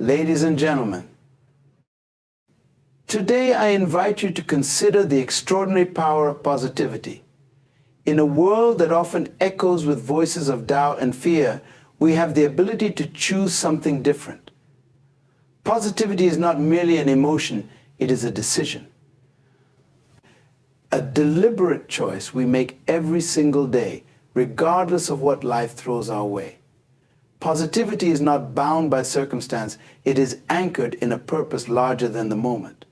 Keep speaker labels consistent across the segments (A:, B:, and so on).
A: Ladies and gentlemen, today I invite you to consider the extraordinary power of positivity. In a world that often echoes with voices of doubt and fear, we have the ability to choose something different. Positivity is not merely an emotion, it is a decision. A deliberate choice we make every single day, regardless of what life throws our way. Positivity is not bound by circumstance, it is anchored in a purpose larger than the moment.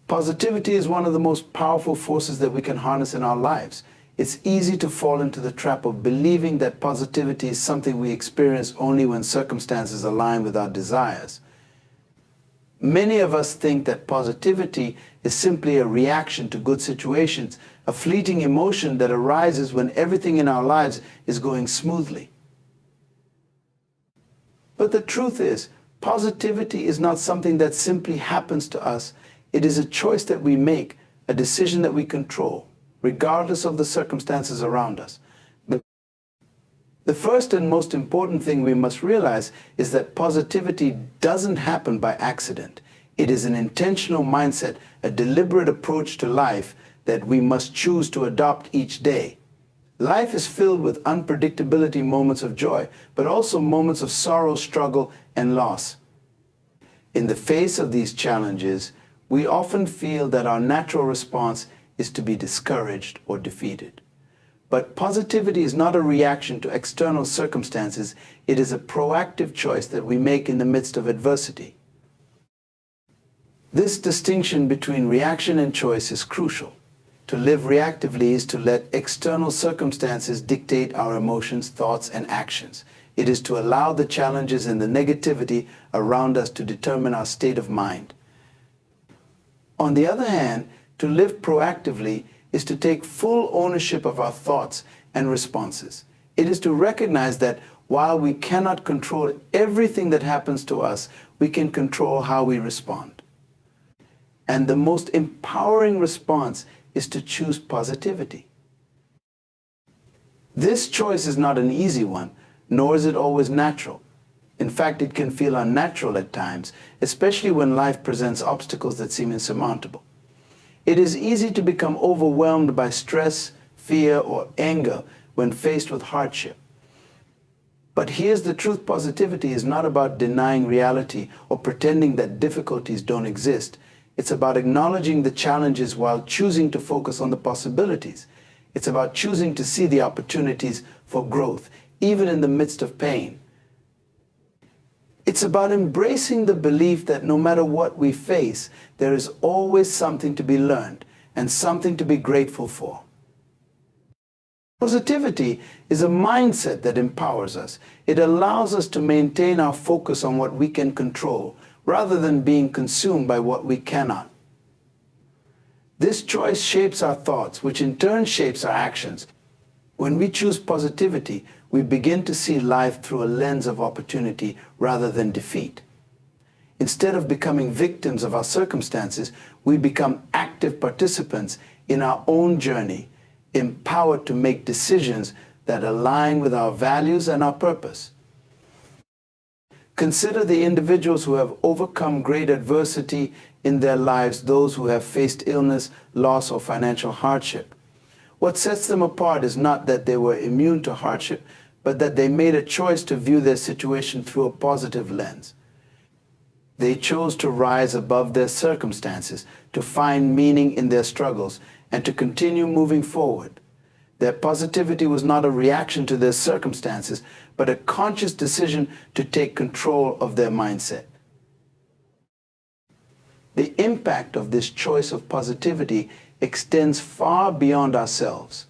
A: Positivity is one of the most powerful forces that we can harness in our lives. It's easy to fall into the trap of believing that positivity is something we experience only when circumstances align with our desires. Many of us think that positivity is simply a reaction to good situations, a fleeting emotion that arises when everything in our lives is going smoothly. But the truth is, positivity is not something that simply happens to us. It is a choice that we make, a decision that we control, regardless of the circumstances around us. The first and most important thing we must realize is that positivity doesn't happen by accident. It is an intentional mindset, a deliberate approach to life that we must choose to adopt each day. Life is filled with unpredictability, moments of joy, but also moments of sorrow, struggle, and loss. In the face of these challenges, we often feel that our natural response is to be discouraged or defeated. But positivity is not a reaction to external circumstances. It is a proactive choice that we make in the midst of adversity. This distinction between reaction and choice is crucial. To live reactively is to let external circumstances dictate our emotions, thoughts, and actions. It is to allow the challenges and the negativity around us to determine our state of mind. On the other hand, to live proactively is to take full ownership of our thoughts and responses. It is to recognize that while we cannot control everything that happens to us, we can control how we respond. And the most empowering response is to choose positivity. This choice is not an easy one, nor is it always natural. In fact, it can feel unnatural at times, especially when life presents obstacles that seem insurmountable. It is easy to become overwhelmed by stress, fear, or anger when faced with hardship. But here's the truth: positivity is not about denying reality or pretending that difficulties don't exist. It's about acknowledging the challenges while choosing to focus on the possibilities. It's about choosing to see the opportunities for growth, even in the midst of pain. It's about embracing the belief that no matter what we face, there is always something to be learned and something to be grateful for. Positivity is a mindset that empowers us. It allows us to maintain our focus on what we can control, rather than being consumed by what we cannot. This choice shapes our thoughts, which in turn shapes our actions. When we choose positivity, we begin to see life through a lens of opportunity rather than defeat. Instead of becoming victims of our circumstances, we become active participants in our own journey, empowered to make decisions that align with our values and our purpose. Consider the individuals who have overcome great adversity in their lives, those who have faced illness, loss, or financial hardship. What sets them apart is not that they were immune to hardship, but that they made a choice to view their situation through a positive lens. They chose to rise above their circumstances, to find meaning in their struggles, and to continue moving forward. Their positivity was not a reaction to their circumstances, but a conscious decision to take control of their mindset. The impact of this choice of positivity extends far beyond ourselves.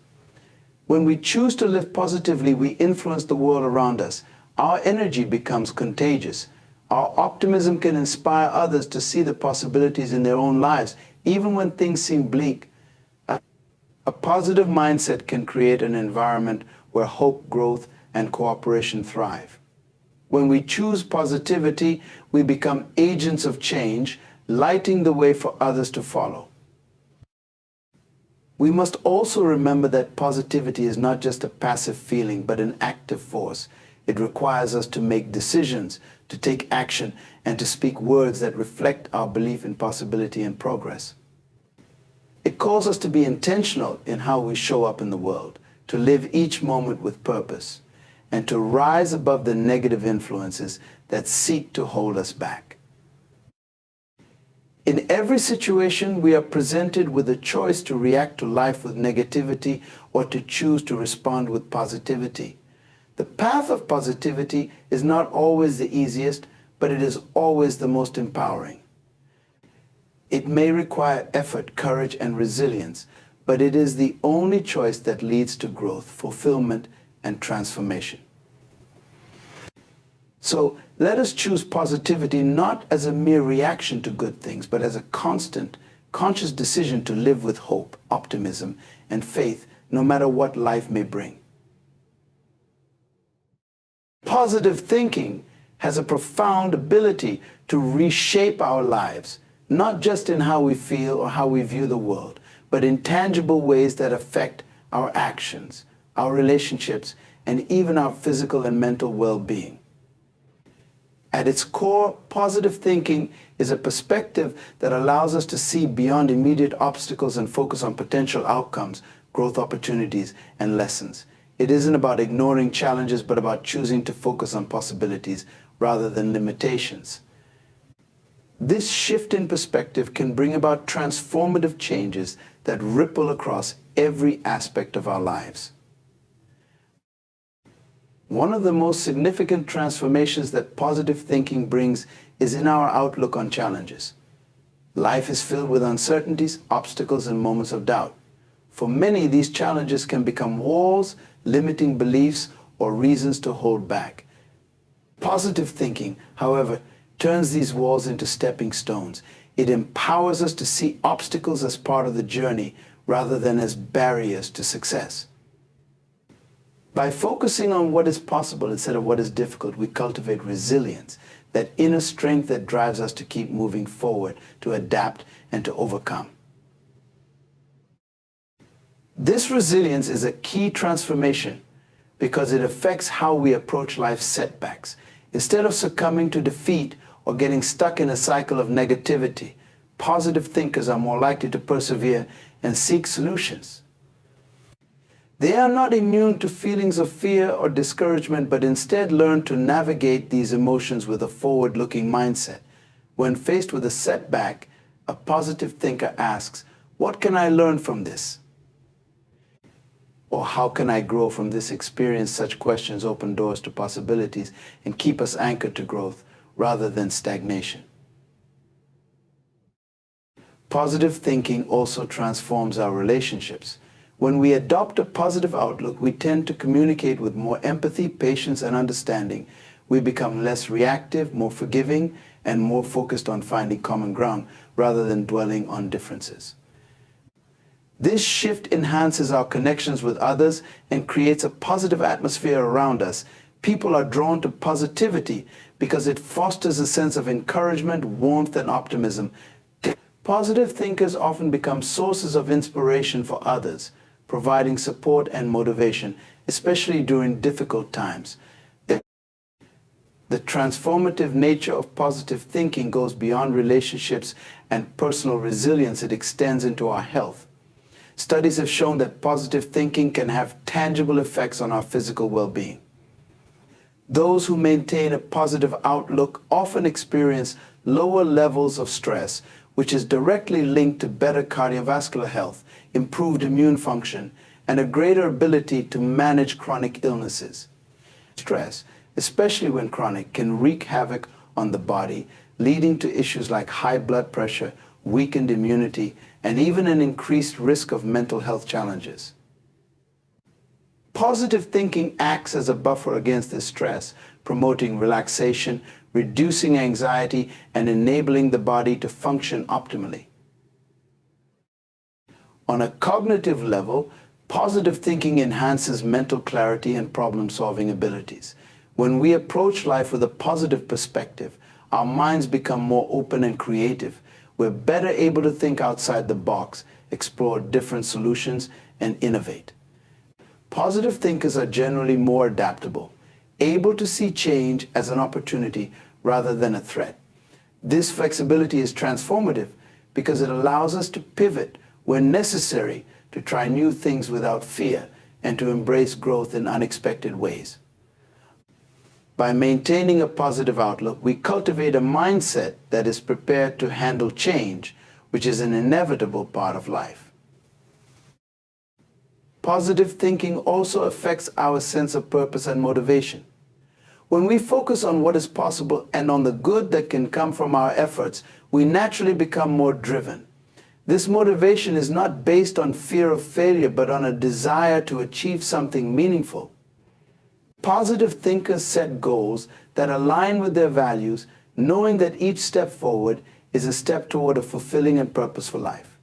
A: When we choose to live positively, we influence the world around us. Our energy becomes contagious. Our optimism can inspire others to see the possibilities in their own lives, even when things seem bleak. A positive mindset can create an environment where hope, growth, and cooperation thrive. When we choose positivity, we become agents of change, lighting the way for others to follow. We must also remember that positivity is not just a passive feeling, but an active force. It requires us to make decisions, to take action, and to speak words that reflect our belief in possibility and progress. It calls us to be intentional in how we show up in the world, to live each moment with purpose, and to rise above the negative influences that seek to hold us back. In every situation, we are presented with a choice to react to life with negativity or to choose to respond with positivity. The path of positivity is not always the easiest, but it is always the most empowering. It may require effort, courage, and resilience, but it is the only choice that leads to growth, fulfillment, and transformation. So let us choose positivity not as a mere reaction to good things, but as a constant, conscious decision to live with hope, optimism, and faith, no matter what life may bring. Positive thinking has a profound ability to reshape our lives, not just in how we feel or how we view the world, but in tangible ways that affect our actions, our relationships, and even our physical and mental well-being. At its core, positive thinking is a perspective that allows us to see beyond immediate obstacles and focus on potential outcomes, growth opportunities, and lessons. It isn't about ignoring challenges, but about choosing to focus on possibilities rather than limitations. This shift in perspective can bring about transformative changes that ripple across every aspect of our lives. One of the most significant transformations that positive thinking brings is in our outlook on challenges. Life is filled with uncertainties, obstacles, and moments of doubt. For many, these challenges can become walls, limiting beliefs, or reasons to hold back. Positive thinking, however, turns these walls into stepping stones. It empowers us to see obstacles as part of the journey rather than as barriers to success. By focusing on what is possible instead of what is difficult, we cultivate resilience, that inner strength that drives us to keep moving forward, to adapt, and to overcome. This resilience is a key transformation because it affects how we approach life's setbacks. Instead of succumbing to defeat or getting stuck in a cycle of negativity, positive thinkers are more likely to persevere and seek solutions. They are not immune to feelings of fear or discouragement, but instead learn to navigate these emotions with a forward-looking mindset. When faced with a setback, a positive thinker asks, "What can I learn from this?" Or "How can I grow from this experience?" Such questions open doors to possibilities and keep us anchored to growth rather than stagnation. Positive thinking also transforms our relationships. When we adopt a positive outlook, we tend to communicate with more empathy, patience, and understanding. We become less reactive, more forgiving, and more focused on finding common ground rather than dwelling on differences. This shift enhances our connections with others and creates a positive atmosphere around us. People are drawn to positivity because it fosters a sense of encouragement, warmth, and optimism. Positive thinkers often become sources of inspiration for others, providing support and motivation, especially during difficult times. The transformative nature of positive thinking goes beyond relationships and personal resilience. It extends into our health. Studies have shown that positive thinking can have tangible effects on our physical well-being. Those who maintain a positive outlook often experience lower levels of stress, which is directly linked to better cardiovascular health, improved immune function, and a greater ability to manage chronic illnesses. Stress, especially when chronic, can wreak havoc on the body, leading to issues like high blood pressure, weakened immunity, and even an increased risk of mental health challenges. Positive thinking acts as a buffer against this stress, promoting relaxation, reducing anxiety, and enabling the body to function optimally. On a cognitive level, positive thinking enhances mental clarity and problem-solving abilities. When we approach life with a positive perspective, our minds become more open and creative. We're better able to think outside the box, explore different solutions, and innovate. Positive thinkers are generally more adaptable. able to see change as an opportunity rather than a threat. This flexibility is transformative because it allows us to pivot when necessary to try new things without fear and to embrace growth in unexpected ways. By maintaining a positive outlook, we cultivate a mindset that is prepared to handle change, which is an inevitable part of life. Positive thinking also affects our sense of purpose and motivation. When we focus on what is possible and on the good that can come from our efforts, we naturally become more driven. This motivation is not based on fear of failure, but on a desire to achieve something meaningful. Positive thinkers set goals that align with their values, knowing that each step forward is a step toward a fulfilling and purposeful life.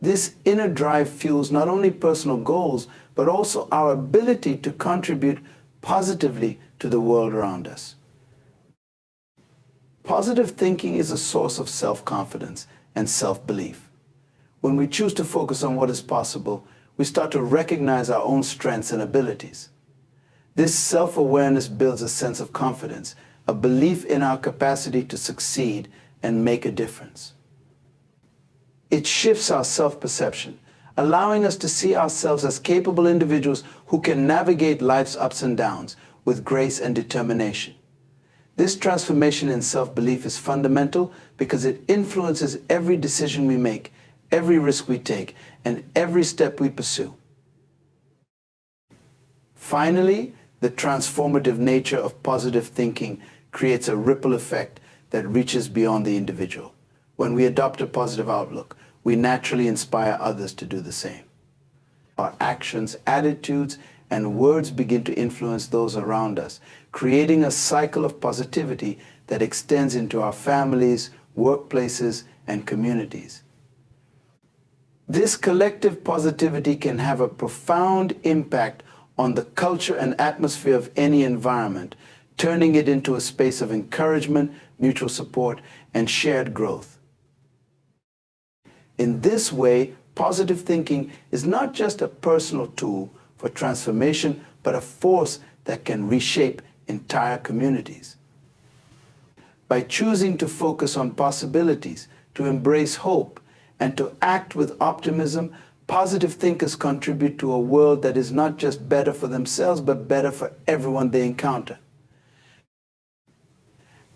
A: This inner drive fuels not only personal goals, but also our ability to contribute positively to the world around us. Positive thinking is a source of self-confidence and self-belief. When we choose to focus on what is possible, we start to recognize our own strengths and abilities. This self-awareness builds a sense of confidence, a belief in our capacity to succeed and make a difference. It shifts our self-perception, allowing us to see ourselves as capable individuals who can navigate life's ups and downs with grace and determination. This transformation in self-belief is fundamental because it influences every decision we make, every risk we take, and every step we pursue. Finally, the transformative nature of positive thinking creates a ripple effect that reaches beyond the individual. When we adopt a positive outlook, we naturally inspire others to do the same. Our actions, attitudes, and words begin to influence those around us, creating a cycle of positivity that extends into our families, workplaces, and communities. This collective positivity can have a profound impact on the culture and atmosphere of any environment, turning it into a space of encouragement, mutual support, and shared growth. In this way, positive thinking is not just a personal tool for transformation, but a force that can reshape entire communities. By choosing to focus on possibilities, to embrace hope, and to act with optimism, positive thinkers contribute to a world that is not just better for themselves, but better for everyone they encounter.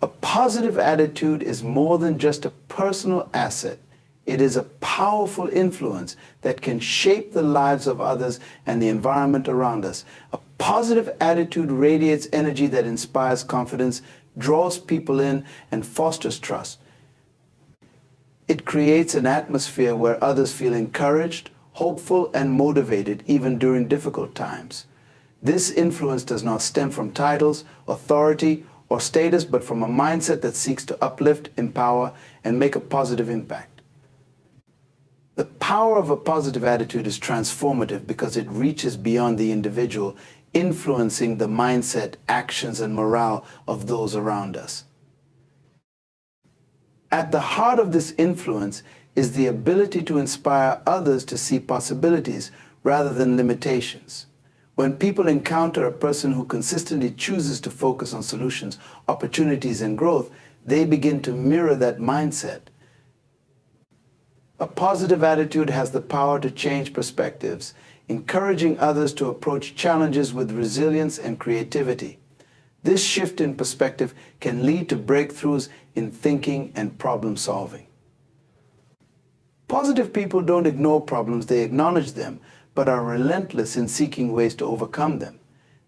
A: A positive attitude is more than just a personal asset. It is a powerful influence that can shape the lives of others and the environment around us. A positive attitude radiates energy that inspires confidence, draws people in, and fosters trust. It creates an atmosphere where others feel encouraged, hopeful, and motivated even during difficult times. This influence does not stem from titles, authority, or status, but from a mindset that seeks to uplift, empower, and make a positive impact. The power of a positive attitude is transformative because it reaches beyond the individual, influencing the mindset, actions, and morale of those around us. At the heart of this influence is the ability to inspire others to see possibilities rather than limitations. When people encounter a person who consistently chooses to focus on solutions, opportunities, and growth, they begin to mirror that mindset. A positive attitude has the power to change perspectives, encouraging others to approach challenges with resilience and creativity. This shift in perspective can lead to breakthroughs in thinking and problem solving. Positive people don't ignore problems, they acknowledge them, but are relentless in seeking ways to overcome them.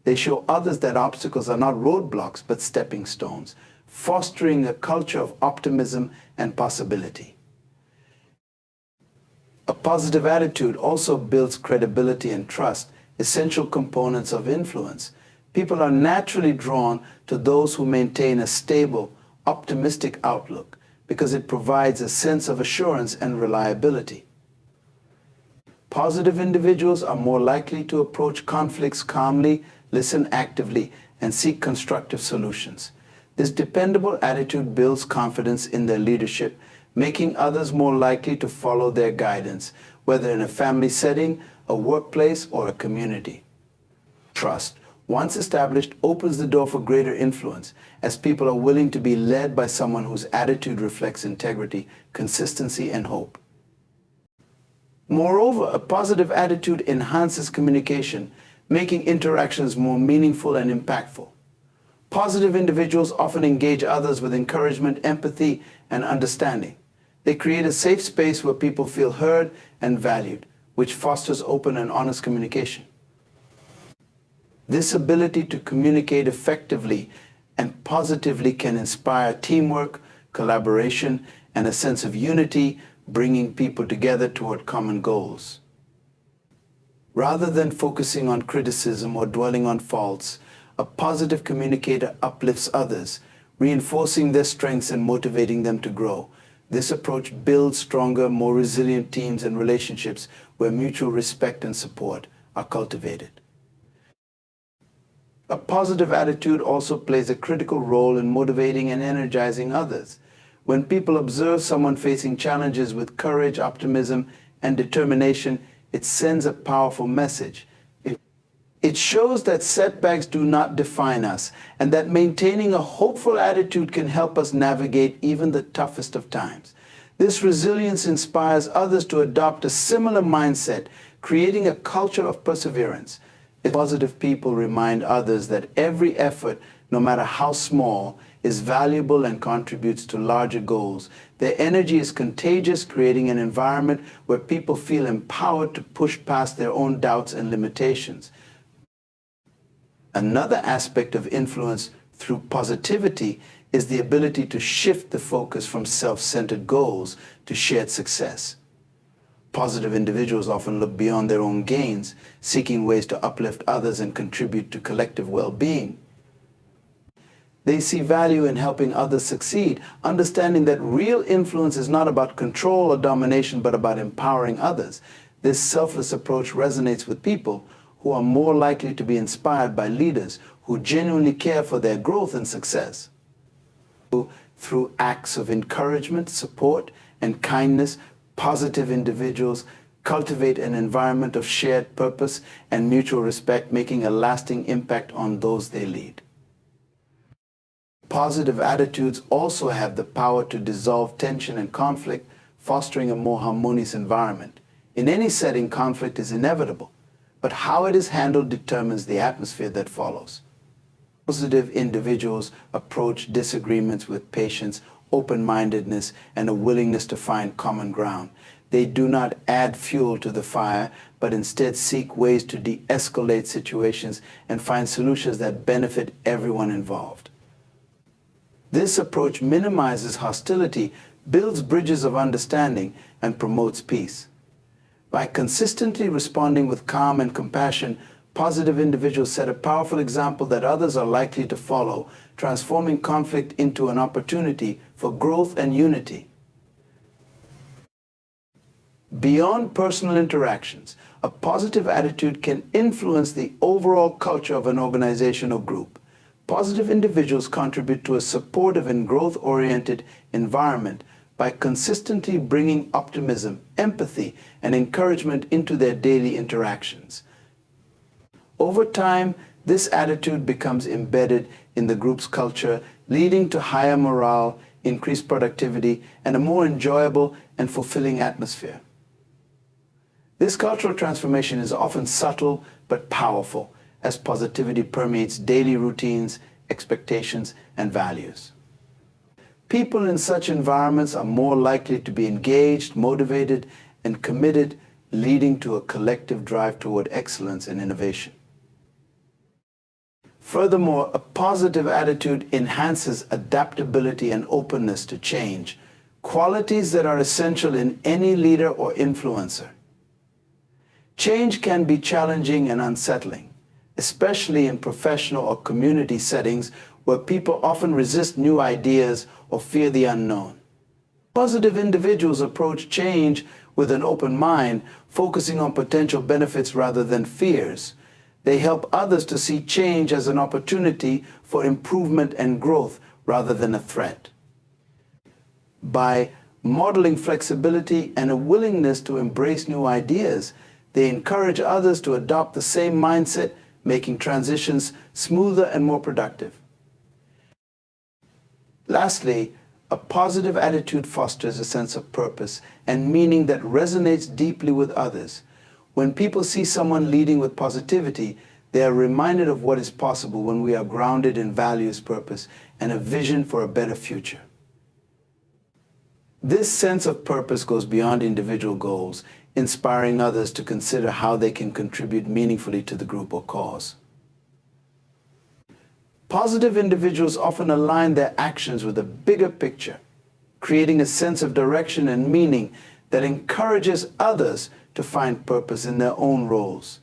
A: They show others that obstacles are not roadblocks, but stepping stones, fostering a culture of optimism and possibility. A positive attitude also builds credibility and trust, essential components of influence. People are naturally drawn to those who maintain a stable, optimistic outlook because it provides a sense of assurance and reliability. Positive individuals are more likely to approach conflicts calmly, listen actively, and seek constructive solutions. This dependable attitude builds confidence in their leadership, making others more likely to follow their guidance, whether in a family setting, a workplace, or a community. Trust. once established, opens the door for greater influence, as people are willing to be led by someone whose attitude reflects integrity, consistency, and hope. Moreover, a positive attitude enhances communication, making interactions more meaningful and impactful. Positive individuals often engage others with encouragement, empathy, and understanding. They create a safe space where people feel heard and valued, which fosters open and honest communication. This ability to communicate effectively and positively can inspire teamwork, collaboration, and a sense of unity, bringing people together toward common goals. Rather than focusing on criticism or dwelling on faults, a positive communicator uplifts others, reinforcing their strengths and motivating them to grow. This approach builds stronger, more resilient teams and relationships where mutual respect and support are cultivated. A positive attitude also plays a critical role in motivating and energizing others. When people observe someone facing challenges with courage, optimism, and determination, it sends a powerful message. It shows that setbacks do not define us, and that maintaining a hopeful attitude can help us navigate even the toughest of times. This resilience inspires others to adopt a similar mindset, creating a culture of perseverance. Positive people remind others that every effort, no matter how small, is valuable and contributes to larger goals. Their energy is contagious, creating an environment where people feel empowered to push past their own doubts and limitations. Another aspect of influence through positivity is the ability to shift the focus from self-centered goals to shared success. Positive individuals often look beyond their own gains, seeking ways to uplift others and contribute to collective well-being. They see value in helping others succeed, understanding that real influence is not about control or domination, but about empowering others. This selfless approach resonates with people who are more likely to be inspired by leaders who genuinely care for their growth and success. Through acts of encouragement, support, and kindness, positive individuals cultivate an environment of shared purpose and mutual respect, making a lasting impact on those they lead. Positive attitudes also have the power to dissolve tension and conflict, fostering a more harmonious environment. In any setting, conflict is inevitable, but how it is handled determines the atmosphere that follows. Positive individuals approach disagreements with patience, open-mindedness, and a willingness to find common ground. They do not add fuel to the fire, but instead seek ways to de-escalate situations and find solutions that benefit everyone involved. This approach minimizes hostility, builds bridges of understanding, and promotes peace. By consistently responding with calm and compassion, positive individuals set a powerful example that others are likely to follow, transforming conflict into an opportunity for growth and unity. Beyond personal interactions, a positive attitude can influence the overall culture of an organization or group. Positive individuals contribute to a supportive and growth-oriented environment by consistently bringing optimism, empathy, and encouragement into their daily interactions. Over time, this attitude becomes embedded in the group's culture, leading to higher morale, increased productivity, and a more enjoyable and fulfilling atmosphere. This cultural transformation is often subtle but powerful, as positivity permeates daily routines, expectations, and values. People in such environments are more likely to be engaged, motivated, and committed, leading to a collective drive toward excellence and innovation. Furthermore, a positive attitude enhances adaptability and openness to change, qualities that are essential in any leader or influencer. Change can be challenging and unsettling, especially in professional or community settings where people often resist new ideas or fear the unknown. Positive individuals approach change with an open mind, focusing on potential benefits rather than fears. They help others to see change as an opportunity for improvement and growth rather than a threat. By modeling flexibility and a willingness to embrace new ideas, they encourage others to adopt the same mindset, making transitions smoother and more productive. Lastly, a positive attitude fosters a sense of purpose and meaning that resonates deeply with others. When people see someone leading with positivity, they are reminded of what is possible when we are grounded in values, purpose, and a vision for a better future. This sense of purpose goes beyond individual goals, inspiring others to consider how they can contribute meaningfully to the group or cause. Positive individuals often align their actions with a bigger picture, creating a sense of direction and meaning that encourages others to find purpose in their own roles.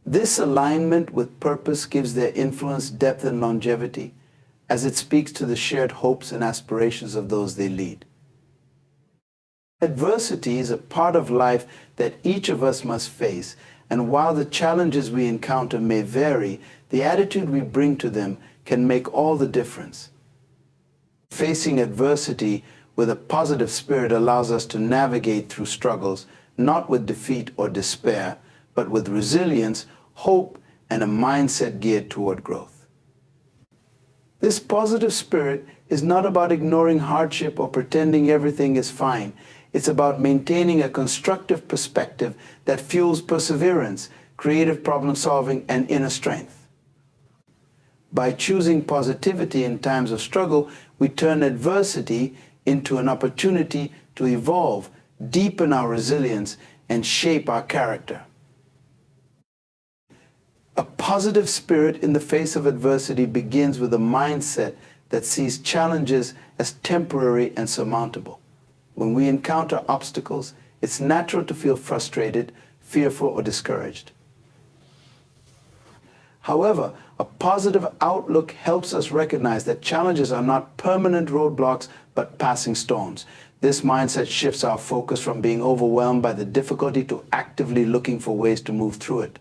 A: This alignment with purpose gives their influence depth and longevity, as it speaks to the shared hopes and aspirations of those they lead. Adversity is a part of life that each of us must face, and while the challenges we encounter may vary, the attitude we bring to them can make all the difference. Facing adversity with a positive spirit allows us to navigate through struggles, not with defeat or despair, but with resilience, hope, and a mindset geared toward growth. This positive spirit is not about ignoring hardship or pretending everything is fine. It's about maintaining a constructive perspective that fuels perseverance, creative problem solving, and inner strength. By choosing positivity in times of struggle, we turn adversity into an opportunity to evolve, deepen our resilience, and shape our character. A positive spirit in the face of adversity begins with a mindset that sees challenges as temporary and surmountable. When we encounter obstacles, it's natural to feel frustrated, fearful, or discouraged. However, a positive outlook helps us recognize that challenges are not permanent roadblocks, but passing storms. This mindset shifts our focus from being overwhelmed by the difficulty to actively looking for ways to move through it.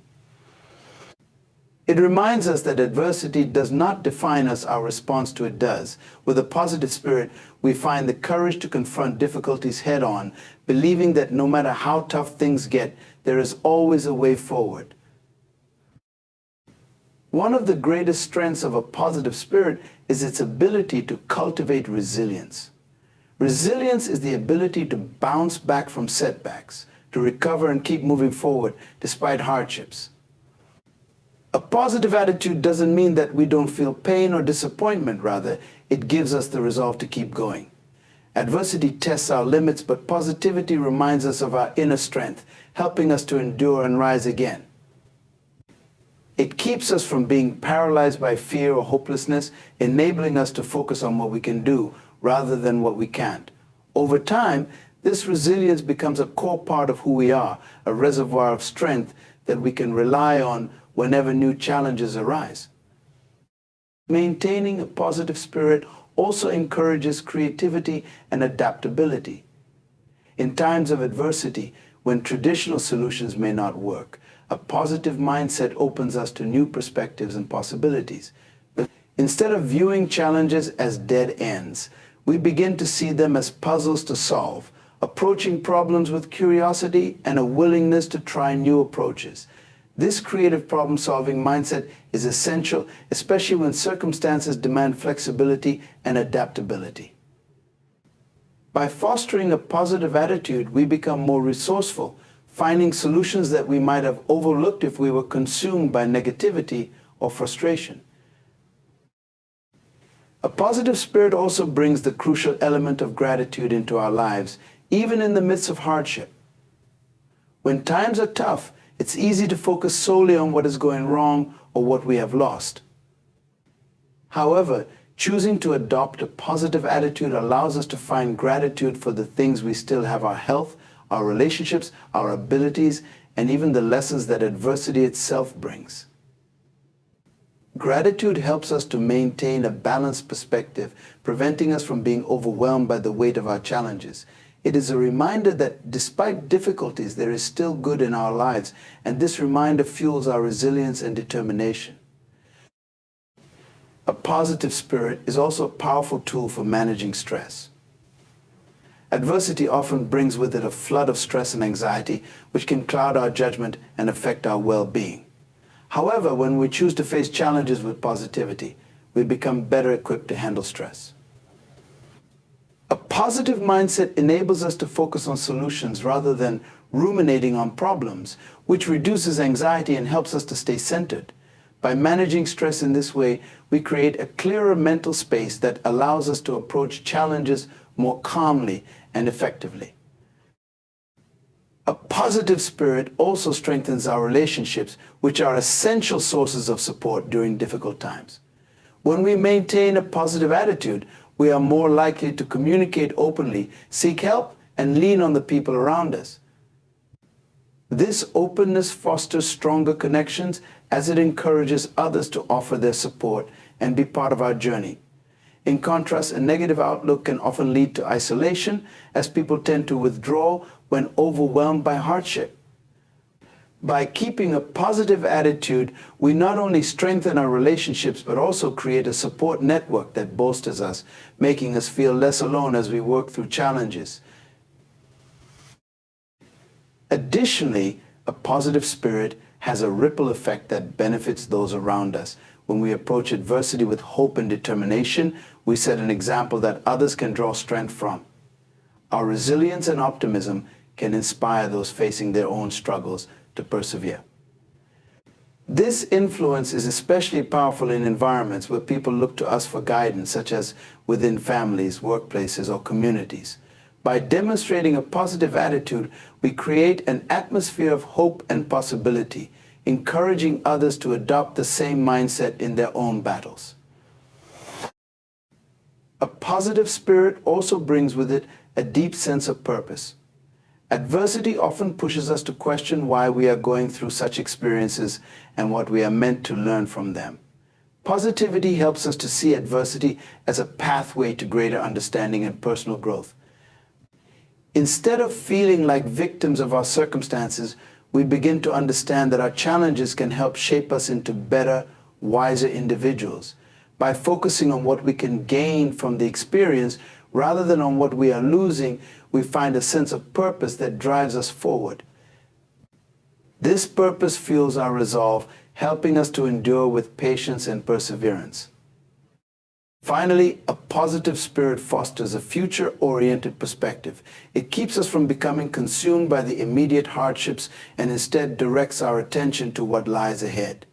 A: It reminds us that adversity does not define us, our response to it does. With a positive spirit, we find the courage to confront difficulties head-on, believing that no matter how tough things get, there is always a way forward. One of the greatest strengths of a positive spirit is its ability to cultivate resilience. Resilience is the ability to bounce back from setbacks, to recover and keep moving forward despite hardships. A positive attitude doesn't mean that we don't feel pain or disappointment. Rather, it gives us the resolve to keep going. Adversity tests our limits, but positivity reminds us of our inner strength, helping us to endure and rise again. It keeps us from being paralyzed by fear or hopelessness, enabling us to focus on what we can do rather than what we can't. Over time, this resilience becomes a core part of who we are, a reservoir of strength that we can rely on whenever new challenges arise. Maintaining a positive spirit also encourages creativity and adaptability. In times of adversity, when traditional solutions may not work, a positive mindset opens us to new perspectives and possibilities. Instead of viewing challenges as dead ends, we begin to see them as puzzles to solve, approaching problems with curiosity and a willingness to try new approaches. This creative problem-solving mindset is essential, especially when circumstances demand flexibility and adaptability. By fostering a positive attitude, we become more resourceful, finding solutions that we might have overlooked if we were consumed by negativity or frustration. A positive spirit also brings the crucial element of gratitude into our lives, even in the midst of hardship. When times are tough, it's easy to focus solely on what is going wrong or what we have lost. However, choosing to adopt a positive attitude allows us to find gratitude for the things we still have: our health, our relationships, our abilities, and even the lessons that adversity itself brings. Gratitude helps us to maintain a balanced perspective, preventing us from being overwhelmed by the weight of our challenges. It is a reminder that despite difficulties, there is still good in our lives, and this reminder fuels our resilience and determination. A positive spirit is also a powerful tool for managing stress. Adversity often brings with it a flood of stress and anxiety, which can cloud our judgment and affect our well-being. However, when we choose to face challenges with positivity, we become better equipped to handle stress. A positive mindset enables us to focus on solutions rather than ruminating on problems, which reduces anxiety and helps us to stay centered. By managing stress in this way, we create a clearer mental space that allows us to approach challenges more calmly and effectively. A positive spirit also strengthens our relationships, which are essential sources of support during difficult times. When we maintain a positive attitude, we are more likely to communicate openly, seek help, and lean on the people around us. This openness fosters stronger connections as it encourages others to offer their support and be part of our journey. In contrast, a negative outlook can often lead to isolation, as people tend to withdraw when overwhelmed by hardship. By keeping a positive attitude, we not only strengthen our relationships, but also create a support network that bolsters us, making us feel less alone as we work through challenges. Additionally, a positive spirit has a ripple effect that benefits those around us. When we approach adversity with hope and determination, we set an example that others can draw strength from. Our resilience and optimism can inspire those facing their own struggles to persevere. This influence is especially powerful in environments where people look to us for guidance, such as within families, workplaces, or communities. By demonstrating a positive attitude, we create an atmosphere of hope and possibility, encouraging others to adopt the same mindset in their own battles. A positive spirit also brings with it a deep sense of purpose. Adversity often pushes us to question why we are going through such experiences and what we are meant to learn from them. Positivity helps us to see adversity as a pathway to greater understanding and personal growth. Instead of feeling like victims of our circumstances, we begin to understand that our challenges can help shape us into better, wiser individuals. By focusing on what we can gain from the experience rather than on what we are losing, we find a sense of purpose that drives us forward. This purpose fuels our resolve, helping us to endure with patience and perseverance. Finally, a positive spirit fosters a future-oriented perspective. It keeps us from becoming consumed by the immediate hardships and instead directs our attention to what lies ahead.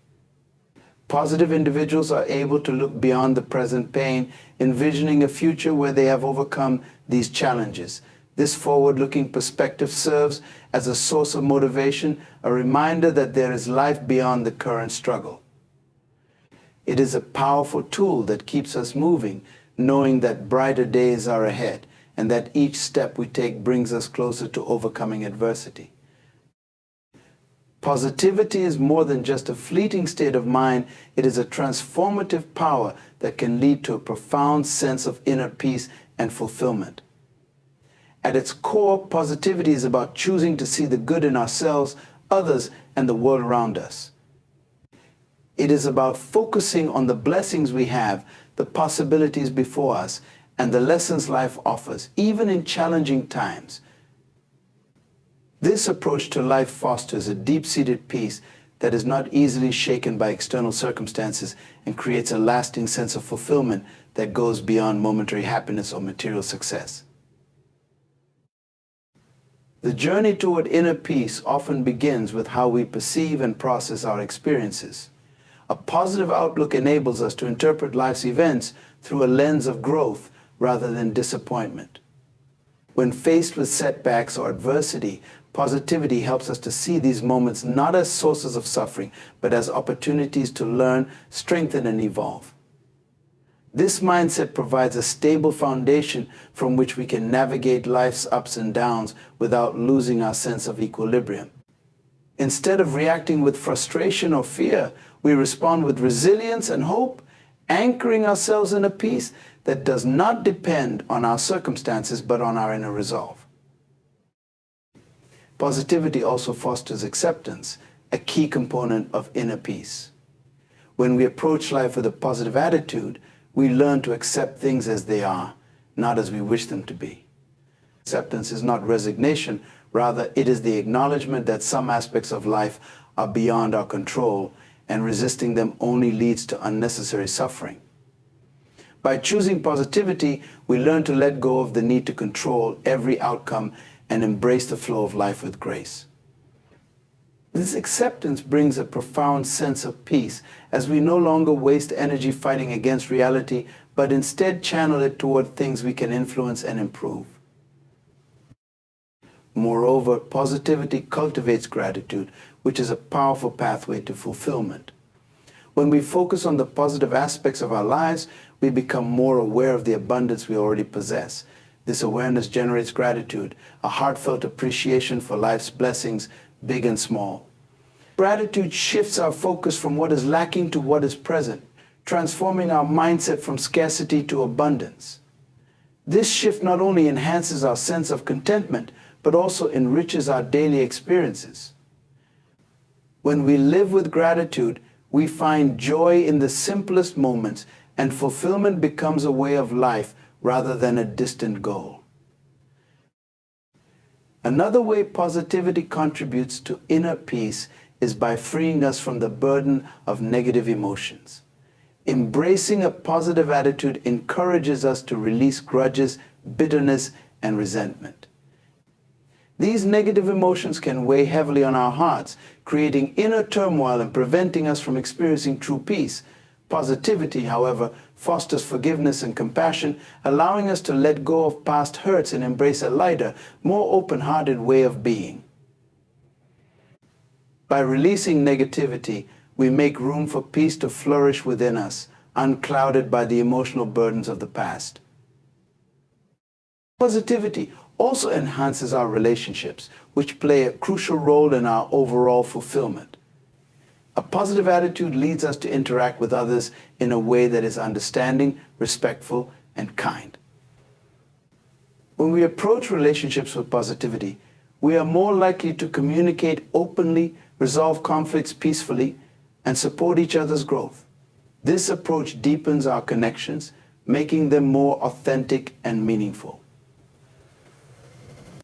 A: Positive individuals are able to look beyond the present pain, envisioning a future where they have overcome these challenges. This forward-looking perspective serves as a source of motivation, a reminder that there is life beyond the current struggle. It is a powerful tool that keeps us moving, knowing that brighter days are ahead and that each step we take brings us closer to overcoming adversity. Positivity is more than just a fleeting state of mind. It is a transformative power that can lead to a profound sense of inner peace and fulfillment. At its core, positivity is about choosing to see the good in ourselves, others, and the world around us. It is about focusing on the blessings we have, the possibilities before us, and the lessons life offers, even in challenging times. This approach to life fosters a deep-seated peace that is not easily shaken by external circumstances and creates a lasting sense of fulfillment that goes beyond momentary happiness or material success. The journey toward inner peace often begins with how we perceive and process our experiences. A positive outlook enables us to interpret life's events through a lens of growth rather than disappointment. When faced with setbacks or adversity, positivity helps us to see these moments not as sources of suffering, but as opportunities to learn, strengthen, and evolve. This mindset provides a stable foundation from which we can navigate life's ups and downs without losing our sense of equilibrium. Instead of reacting with frustration or fear, we respond with resilience and hope, anchoring ourselves in a peace that does not depend on our circumstances but on our inner resolve. Positivity also fosters acceptance, a key component of inner peace. When we approach life with a positive attitude, we learn to accept things as they are, not as we wish them to be. Acceptance is not resignation, rather it is the acknowledgement that some aspects of life are beyond our control and resisting them only leads to unnecessary suffering. By choosing positivity, we learn to let go of the need to control every outcome and embrace the flow of life with grace. This acceptance brings a profound sense of peace, as we no longer waste energy fighting against reality, but instead channel it toward things we can influence and improve. Moreover, positivity cultivates gratitude, which is a powerful pathway to fulfillment. When we focus on the positive aspects of our lives, we become more aware of the abundance we already possess. This awareness generates gratitude, a heartfelt appreciation for life's blessings, big and small. Gratitude shifts our focus from what is lacking to what is present, transforming our mindset from scarcity to abundance. This shift not only enhances our sense of contentment, but also enriches our daily experiences. When we live with gratitude, we find joy in the simplest moments, and fulfillment becomes a way of life rather than a distant goal. Another way positivity contributes to inner peace is by freeing us from the burden of negative emotions. Embracing a positive attitude encourages us to release grudges, bitterness, and resentment. These negative emotions can weigh heavily on our hearts, creating inner turmoil and preventing us from experiencing true peace. Positivity, however, fosters forgiveness and compassion, allowing us to let go of past hurts and embrace a lighter, more open-hearted way of being. By releasing negativity, we make room for peace to flourish within us, unclouded by the emotional burdens of the past. Positivity also enhances our relationships, which play a crucial role in our overall fulfillment. A positive attitude leads us to interact with others in a way that is understanding, respectful, and kind. When we approach relationships with positivity, we are more likely to communicate openly, resolve conflicts peacefully, and support each other's growth. This approach deepens our connections, making them more authentic and meaningful.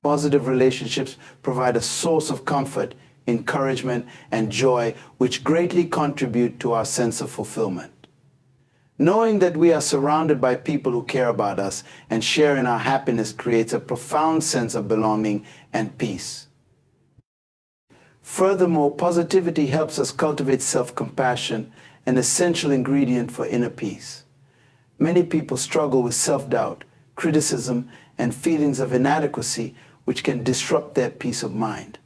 A: Positive relationships provide a source of comfort, encouragement, and joy, which greatly contribute to our sense of fulfillment. Knowing that we are surrounded by people who care about us and share in our happiness creates a profound sense of belonging and peace. Furthermore, positivity helps us cultivate self-compassion, an essential ingredient for inner peace. Many people struggle with self-doubt, criticism, and feelings of inadequacy, which can disrupt their peace of mind.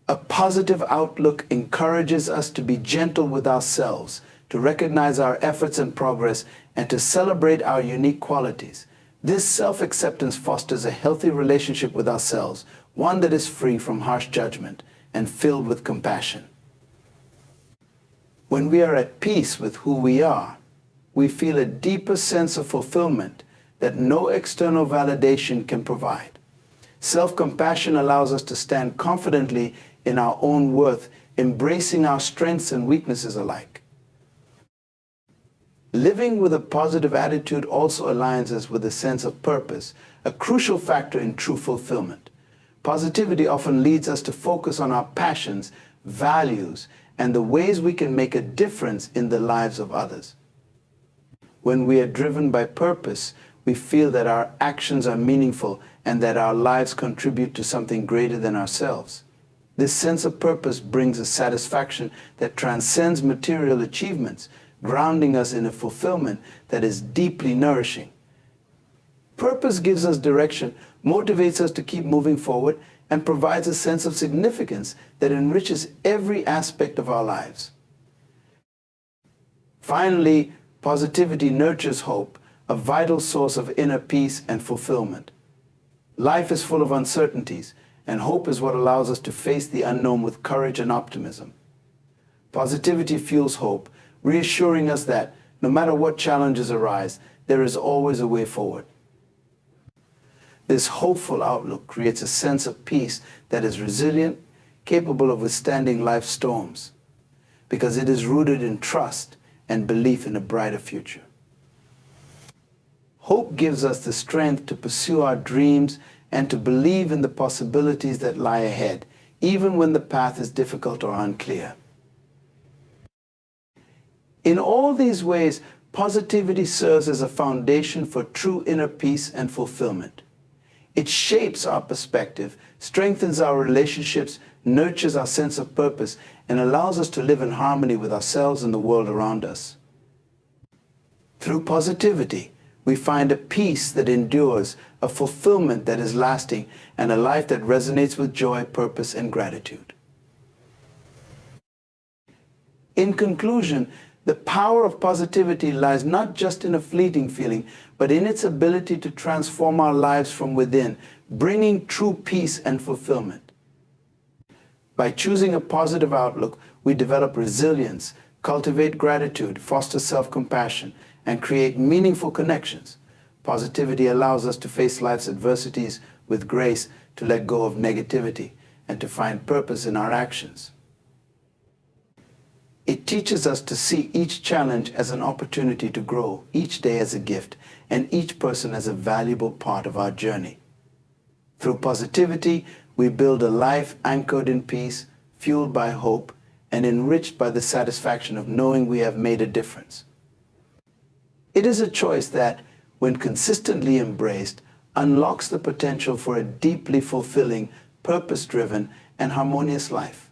A: A positive outlook encourages us to be gentle with ourselves, to recognize our efforts and progress, and to celebrate our unique qualities. This self-acceptance fosters a healthy relationship with ourselves, one that is free from harsh judgment and filled with compassion. When we are at peace with who we are, we feel a deeper sense of fulfillment that no external validation can provide. Self-compassion allows us to stand confidently in our own worth, embracing our strengths and weaknesses alike. Living with a positive attitude also aligns us with a sense of purpose, a crucial factor in true fulfillment. Positivity often leads us to focus on our passions, values, and the ways we can make a difference in the lives of others. When we are driven by purpose, we feel that our actions are meaningful and that our lives contribute to something greater than ourselves. This sense of purpose brings a satisfaction that transcends material achievements, grounding us in a fulfillment that is deeply nourishing. Purpose gives us direction, motivates us to keep moving forward, and provides a sense of significance that enriches every aspect of our lives. Finally, positivity nurtures hope, a vital source of inner peace and fulfillment. Life is full of uncertainties, and hope is what allows us to face the unknown with courage and optimism. Positivity fuels hope, reassuring us that, no matter what challenges arise, there is always a way forward. This hopeful outlook creates a sense of peace that is resilient, capable of withstanding life's storms, because it is rooted in trust and belief in a brighter future. Hope gives us the strength to pursue our dreams and to believe in the possibilities that lie ahead, even when the path is difficult or unclear. In all these ways, positivity serves as a foundation for true inner peace and fulfillment. It shapes our perspective, strengthens our relationships, nurtures our sense of purpose, and allows us to live in harmony with ourselves and the world around us. Through positivity, we find a peace that endures, a fulfillment that is lasting, and a life that resonates with joy, purpose, and gratitude. In conclusion, the power of positivity lies not just in a fleeting feeling, but in its ability to transform our lives from within, bringing true peace and fulfillment. By choosing a positive outlook, we develop resilience, cultivate gratitude, foster self-compassion, and create meaningful connections. Positivity allows us to face life's adversities with grace, to let go of negativity, and to find purpose in our actions. It teaches us to see each challenge as an opportunity to grow, each day as a gift, and each person as a valuable part of our journey. Through positivity, we build a life anchored in peace, fueled by hope, and enriched by the satisfaction of knowing we have made a difference. It is a choice that, when consistently embraced, unlocks the potential for a deeply fulfilling, purpose-driven, and harmonious life.